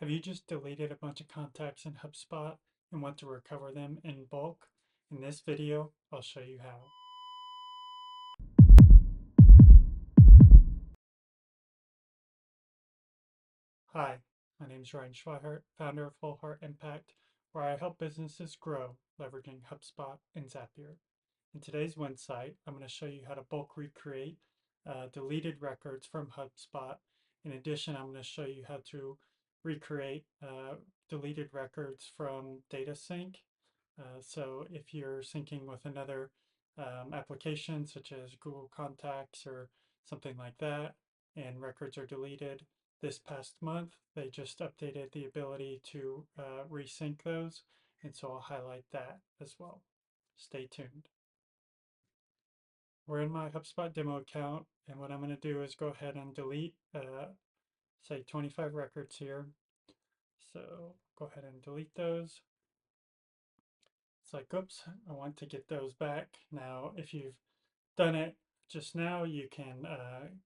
Have you just deleted a bunch of contacts in HubSpot and want to recover them in bulk? In this video, I'll show you how. Hi, my name is Schweighart, founder of Whole Hart Impact, where I help businesses grow leveraging HubSpot and Zapier. In today's website, I'm going to show you how to bulk recreate deleted records from HubSpot. In addition, I'm going to show you how to recreate deleted records from DataSync. So if you're syncing with another application such as Google Contacts or something like that, and records are deleted, this past month they just updated the ability to resync those, and so I'll highlight that as well. Stay tuned. We're in my HubSpot demo account, and what I'm going to do is go ahead and delete, say 25 records here. So go ahead and delete those. It's like, oops, I want to get those back. Now, if you've done it just now, you can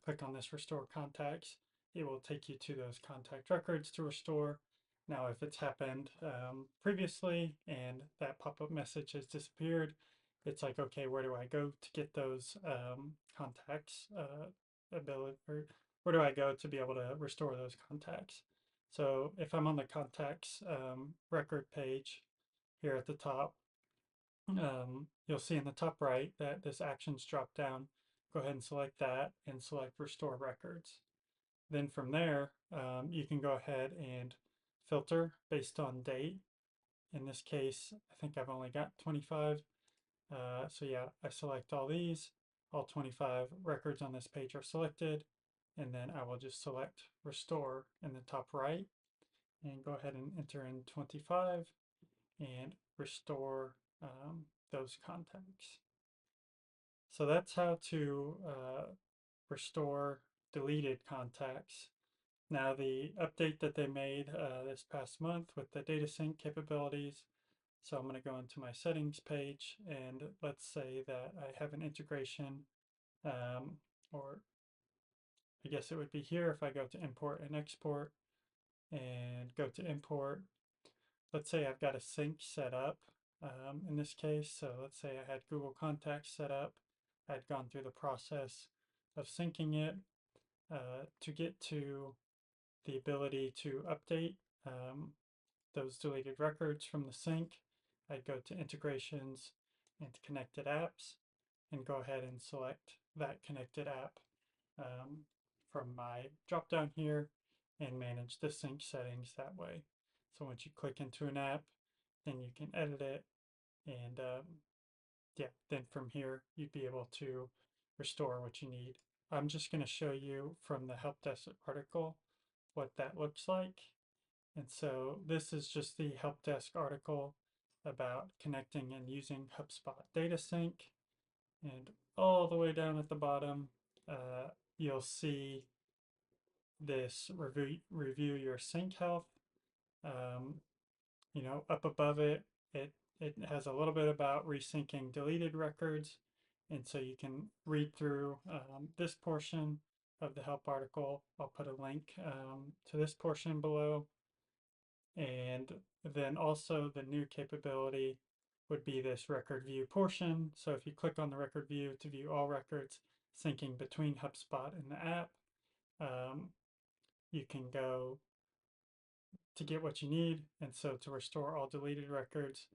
click on this Restore Contacts. It will take you to those contact records to restore. Now, if it's happened previously and that pop-up message has disappeared, it's like, okay, where do I go to get those contacts ability, or where do I go to be able to restore those contacts? So if I'm on the contacts record page here at the top, you'll see in the top right that this actions drop down. Go ahead and select that and select restore records. Then from there, you can go ahead and filter based on date. In this case, I think I've only got 25. So yeah, I select all these. All 25 records on this page are selected. And then I will just select restore in the top right and go ahead and enter in 25 and restore those contacts. So that's how to restore deleted contacts. Now the update that they made this past month with the DataSync capabilities. So I'm going to go into my settings page, and let's say that I have an integration, or I guess it would be here if I go to import and export and go to import. Let's say I've got a sync set up in this case. So let's say I had Google Contacts set up. I'd gone through the process of syncing it to get to the ability to update those deleted records from the sync. I'd go to integrations and connected apps and go ahead and select that connected app from my drop down here and manage the sync settings that way. So once you click into an app, then you can edit it, and yeah, then from here you'd be able to restore what you need. I'm just going to show you from the help desk article what that looks like. And so this is just the help desk article about connecting and using HubSpot DataSync. And all the way down at the bottom, you'll see this review your sync health. Up above it, it has a little bit about resyncing deleted records. And so you can read through this portion of the help article. I'll put a link to this portion below. And then also the new capability would be this record view portion. So if you click on the record view to view all records syncing between HubSpot and the app, you can go to get what you need. And so to restore all deleted records,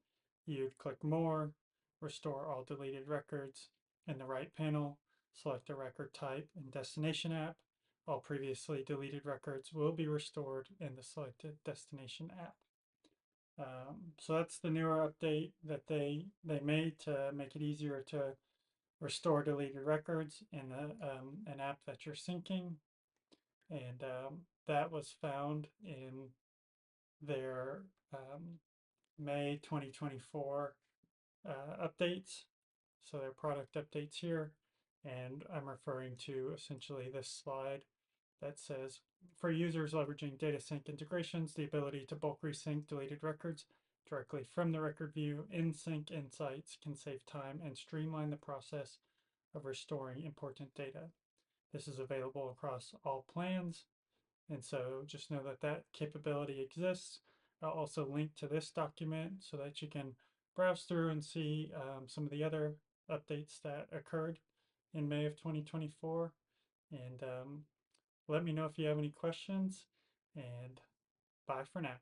you'd click more, restore all deleted records in the right panel, select a record type and destination app. All previously deleted records will be restored in the selected destination app. So that's the newer update that they made to make it easier to restore deleted records in an app that you're syncing. And that was found in their May 2024 updates. So their product updates here. And I'm referring to essentially this slide that says, for users leveraging DataSync integrations, the ability to bulk resync deleted records directly from the record view in sync insights can save time and streamline the process of restoring important data. This is available across all plans, And so just know that that capability exists. I'll also link to this document so that you can browse through and see some of the other updates that occurred in May of 2024. And let me know if you have any questions, and bye for now.